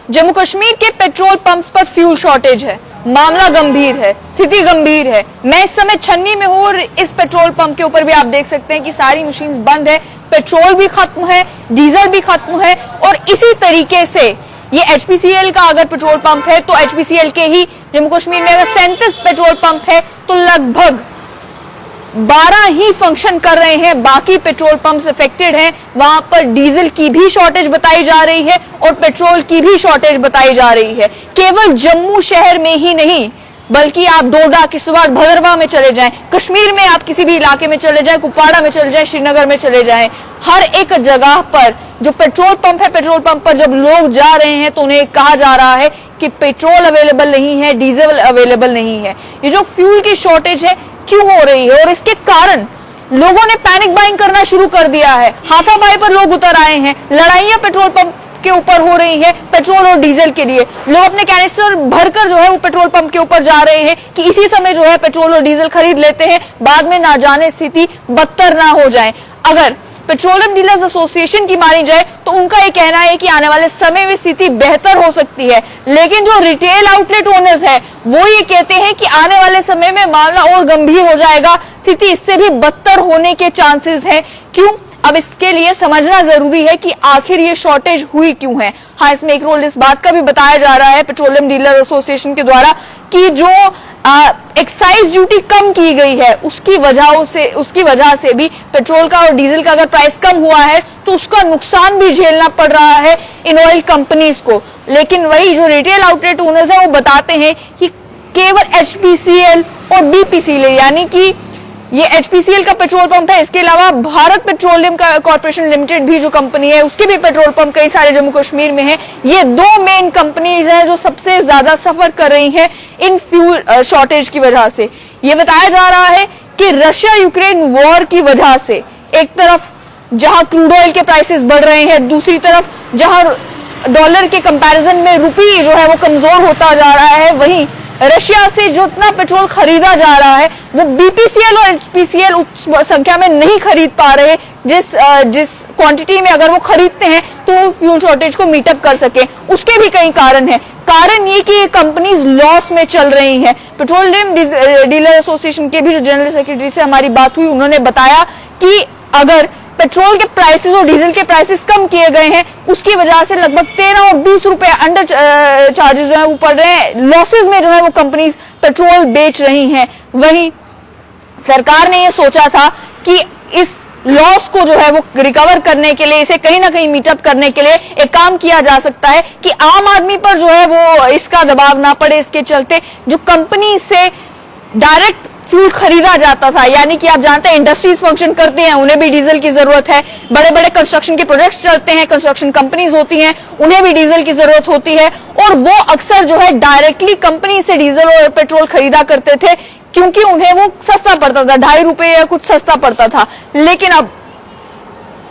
जम्मू कश्मीर के petrol pumps पर fuel shortage है। मामला गंभीर है, स्थिति गंभीर है। मैं इस समय छन्नी में हूं और इस पेट्रोल पंप के ऊपर भी आप देख सकते हैं कि सारी मशीन्स बंद है, पेट्रोल भी खत्म है, डीजल भी खत्म है। और इसी तरीके से ये एचपीसीएल का अगर पेट्रोल पंप है तो एचपीसीएल के ही जम्मू कश्मीर में अगर 37 पेट्रोल पंप है तो लगभग 12 ही फंक्शन कर रहे हैं, बाकी पेट्रोल पंप्स अफेक्टेड हैं। वहां पर डीजल की भी शॉर्टेज बताई जा रही है और पेट्रोल की भी शॉर्टेज बताई जा रही है। केवल जम्मू शहर में ही नहीं बल्कि आप डोडा, किश्तवाड़, भदरवा में चले जाएं, कश्मीर में आप किसी भी इलाके में चले जाएं, कुपवाड़ा में चले जाएं, श्रीनगर में चले जाएं, हर एक जगह पर जो पेट्रोल पंप है, पेट्रोल पंप पर जब लोग जा रहे हैं तो उन्हें कहा जा रहा है कि पेट्रोल अवेलेबल नहीं है, डीजल अवेलेबल नहीं है। ये जो फ्यूल की शॉर्टेज है क्यों हो रही है और इसके कारण लोगों ने पैनिक बाइंग करना शुरू कर दिया है। हाथापाई पर लोग उतर आए हैं, लड़ाइयां पेट्रोल पंप के ऊपर हो रही है पेट्रोल और डीजल के लिए। लोग अपने कैनिस्टर भरकर जो है वो पेट्रोल पंप के ऊपर जा रहे हैं कि इसी समय जो है पेट्रोल और डीजल खरीद लेते हैं, बाद में ना जाने स्थिति बदतर ना हो जाए। अगर पेट्रोलियम डीलर्स एसोसिएशन की मानी जाए तो उनका ये कहना है कि आने वाले समय में स्थिति बेहतर हो सकती है, लेकिन जो रिटेल आउटलेट ओनर्स है वो ये कहते हैं कि आने वाले समय में मामला और गंभीर हो जाएगा, स्थिति इससे भी बदतर होने के चांसेस हैं। क्यों? अब इसके लिए समझना जरूरी है कि आखिर ये शॉर्टेज हुई क्यों है। हाँ, इसमें एक रोल इस बात का भी बताया जा रहा है पेट्रोलियम डीलर एसोसिएशन के द्वारा कि जो एक्साइज ड्यूटी कम की गई है उसकी वजह से भी पेट्रोल का और डीजल का अगर प्राइस कम हुआ है तो उसका नुकसान भी झेलना पड़ रहा है इन ऑयल कंपनीज को। लेकिन वही जो रिटेल आउटलेट ओनर्स है वो बताते हैं कि केवल एचपीसीएल और बीपीसीएल यानी कि ये एचपीसीएल का पेट्रोल पंप है, इसके अलावा भारत पेट्रोलियम कॉर्पोरेशन लिमिटेड भी जो कंपनी है उसके भी पेट्रोल पंप कई सारे जम्मू कश्मीर में है। ये दो मेन कंपनीज हैं जो सबसे ज्यादा सफर कर रही हैं इन फ्यूल शॉर्टेज की वजह से। ये बताया जा रहा है कि रशिया यूक्रेन वॉर की वजह से एक तरफ जहां क्रूड ऑयल के प्राइसेस बढ़ रहे हैं, दूसरी तरफ जहां डॉलर के कंपैरिजन में रुपी जो है वो कमजोर होता जा रहा है, वहीं रशिया से जो इतना पेट्रोल खरीदा जा रहा है वो बीपीसीएल और एचपीसीएल उस संख्या में नहीं खरीद पा रहे जिस क्वांटिटी में अगर वो खरीदते हैं तो वो फ्यूल शॉर्टेज को मीटअप कर सके। उसके भी कई कारण हैं। कारण ये कि ये कंपनीज लॉस में चल रही हैं। पेट्रोलियम डीलर एसोसिएशन के भी जो जनरल सेक्रेटरी से हमारी बात हुई, उन्होंने बताया कि अगर पेट्रोल के प्राइसेस और डीजल के प्राइसेस कम किए गए हैं उसकी वजह से लगभग 13 और 20 रुपए अंडर चार्जेस जो है वो पड़ रहे हैं, लॉसेस में जो है वो कंपनीज पेट्रोल बेच रही हैं। वहीं सरकार ने ये सोचा था कि इस लॉस को जो है वो रिकवर करने के लिए, इसे कहीं ना कहीं मीटअप करने के लिए एक काम किया जा सकता है कि आम आदमी पर जो है वो इसका दबाव ना पड़े। इसके चलते जो कंपनी से डायरेक्ट फ्यूल खरीदा जाता था, यानी कि आप जानते हैं इंडस्ट्रीज फंक्शन करते हैं, उन्हें भी डीजल की जरूरत है, बड़े बड़े कंस्ट्रक्शन के प्रोजेक्ट्स चलते हैं, कंस्ट्रक्शन कंपनीज होती हैं, उन्हें भी डीजल की जरूरत होती है और वो अक्सर जो है डायरेक्टली कंपनी से डीजल और पेट्रोल खरीदा करते थे क्योंकि उन्हें वो सस्ता पड़ता था, 2.5 रुपए या कुछ सस्ता पड़ता था। लेकिन अब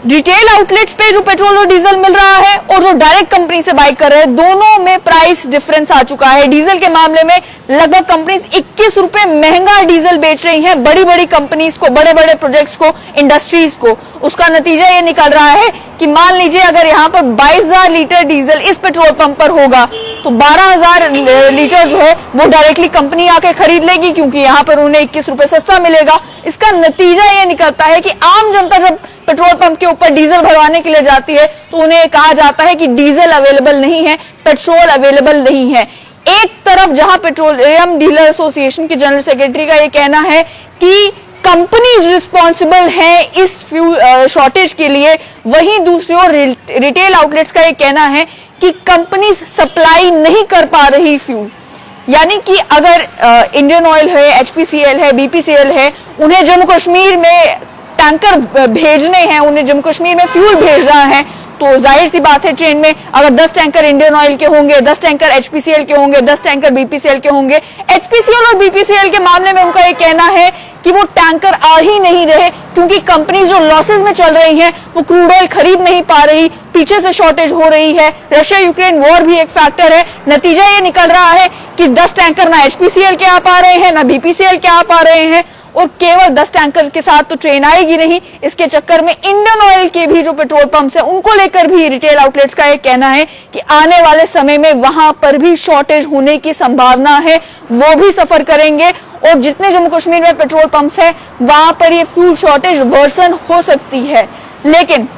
रिटेल आउटलेट्स पे जो पेट्रोल और डीजल मिल रहा है और जो डायरेक्ट कंपनी से बाय कर रहे हैं, दोनों में प्राइस डिफरेंस आ चुका है। डीजल के मामले में लगभग कंपनीज 21 रुपए महंगा डीजल बेच रही हैं बड़ी बड़ी कंपनीज को, बड़े बड़े प्रोजेक्ट्स को, इंडस्ट्रीज को। उसका नतीजा ये निकल रहा है कि मान लीजिए अगर यहाँ पर 22,000 लीटर डीजल इस पेट्रोल पंप पर होगा तो 12,000 लीटर जो है वो डायरेक्टली कंपनी आके खरीद लेगी क्योंकि यहाँ पर उन्हें 21 रुपए सस्ता मिलेगा। इसका नतीजा ये निकलता है कि आम जनता जब पेट्रोल पंप के ऊपर डीजल भरवाने के लिए जाती है तो उन्हें कहा जाता है कि डीजल अवेलेबल नहीं है, पेट्रोल अवेलेबल नहीं है। एक तरफ जहां पेट्रोलियम डीलर एसोसिएशन के जनरल सेक्रेटरी का यह कहना है कि कंपनीज रिस्पॉन्सिबल है इस फ्यूल शॉर्टेज के लिए, वहीं दूसरी ओर रिटेल आउटलेट्स का यह कहना है कि कंपनीज सप्लाई नहीं कर पा रही फ्यूल। यानी कि अगर इंडियन ऑयल है, एचपीसीएल है, बीपीसीएल है, उन्हें जम्मू कश्मीर में टैंकर भेजने हैं, उन्हें जम्मू कश्मीर में फ्यूल भेजना है तो जाहिर सी बात है ट्रेन में अगर 10 टैंकर इंडियन ऑयल के होंगे, 10 टैंकर एचपीसीएल के होंगे, 10 टैंकर बीपीसीएल के होंगे। एचपीसीएल और बीपीसीएल के मामले में उनका ये कहना है कि वो टैंकर आ ही नहीं रहे क्योंकि कंपनी जो लॉसेस में चल रही हैं वो क्रूड ऑयल खरीद नहीं पा रही, पीछे से शॉर्टेज हो रही है। रशिया यूक्रेन वॉर भी एक फैक्टर है। नतीजा ये निकल रहा है कि 10 टैंकर ना एचपीसीएल के आ पा रहे हैं, ना बीपीसीएल के आ पा रहे हैं और केवल 10 टैंकर के साथ तो ट्रेन आएगी नहीं, इसके चक्कर में इंडियन ऑयल के भी जो पेट्रोल पंप्स है उनको लेकर भी रिटेल आउटलेट्स का ये कहना है कि आने वाले समय में वहां पर भी शॉर्टेज होने की संभावना है, वो भी सफर करेंगे और जितने जम्मू कश्मीर में पेट्रोल पंप्स है वहां पर ये फ्यूल शॉर्टेज वर्सन हो सकती है। लेकिन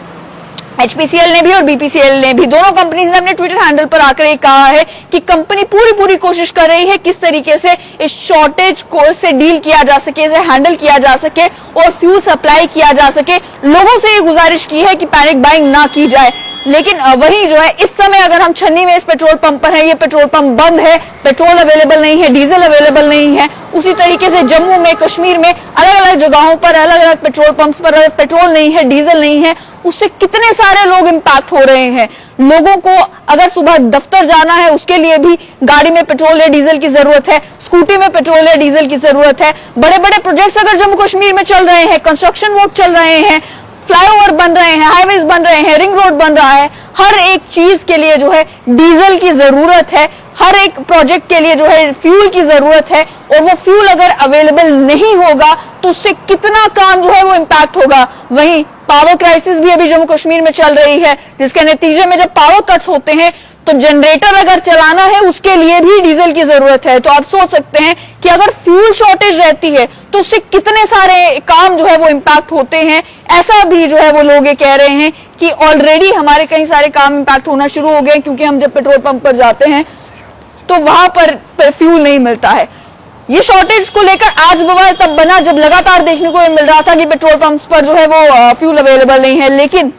HPCL ने भी और BPCL ने भी, दोनों कंपनीज ने अपने ट्विटर हैंडल पर आकर ये कहा है कि कंपनी पूरी कोशिश कर रही है किस तरीके से इस शॉर्टेज को से डील किया जा सके, इसे हैंडल किया जा सके और फ्यूल सप्लाई किया जा सके। लोगों से ये गुजारिश की है कि पैनिक बाइंग ना की जाए। लेकिन वही जो है इस समय अगर हम छन्नी में इस पेट्रोल पंप पर है, ये पेट्रोल पंप बंद है, पेट्रोल अवेलेबल नहीं है, डीजल अवेलेबल नहीं है। उसी तरीके से जम्मू में, कश्मीर में अलग अलग जगहों पर अलग अलग पेट्रोल पंप्स पर अगर पेट्रोल नहीं है, डीजल नहीं है, उससे कितने सारे लोग इंपैक्ट हो रहे हैं। लोगों को अगर सुबह दफ्तर जाना है उसके लिए भी गाड़ी में पेट्रोल या डीजल की जरूरत है, स्कूटी में पेट्रोल या डीजल की जरूरत है। बड़े बड़े प्रोजेक्ट्स अगर जम्मू कश्मीर में चल रहे हैं, कंस्ट्रक्शन वर्क चल रहे हैं, फ्लाईओवर बन रहे हैं, हाईवेज बन रहे हैं, रिंग रोड बन रहा है, हर एक चीज के लिए जो है डीजल की जरूरत है, हर एक प्रोजेक्ट के लिए जो है फ्यूल की जरूरत है। और वो फ्यूल अगर अवेलेबल नहीं होगा तो उससे कितना काम जो है वो इम्पैक्ट होगा। वहीं पावर क्राइसिस भी अभी जम्मू कश्मीर में चल रही है, जिसके नतीजे में जब पावर कट्स होते हैं तो जनरेटर अगर चलाना है उसके लिए भी डीजल की जरूरत है। तो आप सोच सकते हैं कि अगर फ्यूल शॉर्टेज रहती है तो उससे कितने सारे काम जो है वो इम्पैक्ट होते हैं। ऐसा भी जो है वो लोग ये कह रहे हैं कि ऑलरेडी हमारे कई सारे काम इम्पैक्ट होना शुरू हो गए, क्योंकि हम जब पेट्रोल पंप पर जाते हैं तो वहां पर फ्यूल नहीं मिलता है। ये शॉर्टेज को लेकर आज बवाल तब बना जब लगातार देखने को मिल रहा था कि पेट्रोल पंप्स पर जो है वो फ्यूल अवेलेबल नहीं है। लेकिन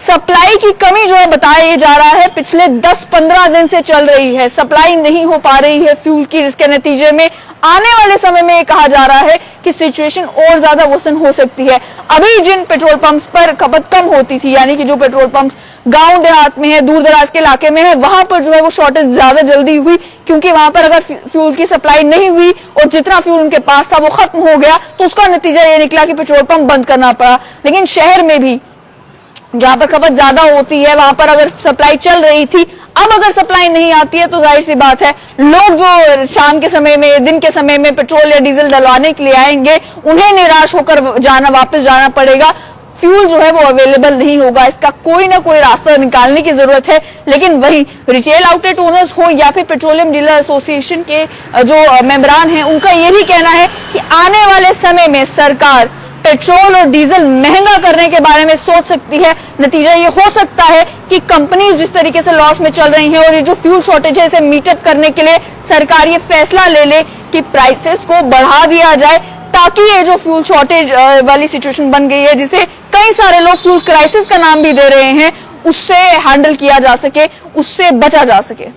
सप्लाई की कमी जो है बताया जा रहा है पिछले 10-15 दिन से चल रही है, सप्लाई नहीं हो पा रही है फ्यूल की, जिसके नतीजे में आने वाले समय में कहा जा रहा है कि सिचुएशन और ज्यादा वर्सन हो सकती है। अभी जिन पेट्रोल पंप्स पर खपत कम होती थी, यानी कि जो पेट्रोल पंप्स गांव देहात में है, दूर दराज के इलाके में है, वहां पर जो है वो शॉर्टेज ज्यादा जल्दी हुई, क्योंकि वहां पर अगर फ्यूल की सप्लाई नहीं हुई और जितना फ्यूल उनके पास था वो खत्म हो गया, तो उसका नतीजा ये निकला कि पेट्रोल पंप बंद करना पड़ा। लेकिन शहर में भी जहां पर खपत ज्यादा होती है वहां पर अगर सप्लाई चल रही थी, अब अगर सप्लाई नहीं आती है तो जाहिर सी बात है लोग जो शाम के समय में, दिन के समय में पेट्रोल या डीजल डलवाने के लिए आएंगे, उन्हें निराश होकर वापस जाना पड़ेगा। फ्यूल जो है वो अवेलेबल नहीं होगा, इसका कोई ना कोई रास्ता निकालने की जरूरत है। लेकिन वही रिटेल आउटलेट ओनर्स हो या फिर पेट्रोलियम डीलर एसोसिएशन के जो मेंबरान हैं, उनका ये भी कहना है कि आने वाले समय में सरकार पेट्रोल और डीजल महंगा करने के बारे में सोच सकती है। नतीजा ये हो सकता है कि कंपनीज जिस तरीके से लॉस में चल रही हैं और ये जो फ्यूल शॉर्टेज है इसे मीट अप करने के लिए सरकार ये फैसला ले ले कि प्राइसेस को बढ़ा दिया जाए, ताकि ये जो फ्यूल शॉर्टेज वाली सिचुएशन बन गई है, जिसे कई सारे लोग फ्यूल क्राइसिस का नाम भी दे रहे हैं, उससे हैंडल किया जा सके, उससे बचा जा सके।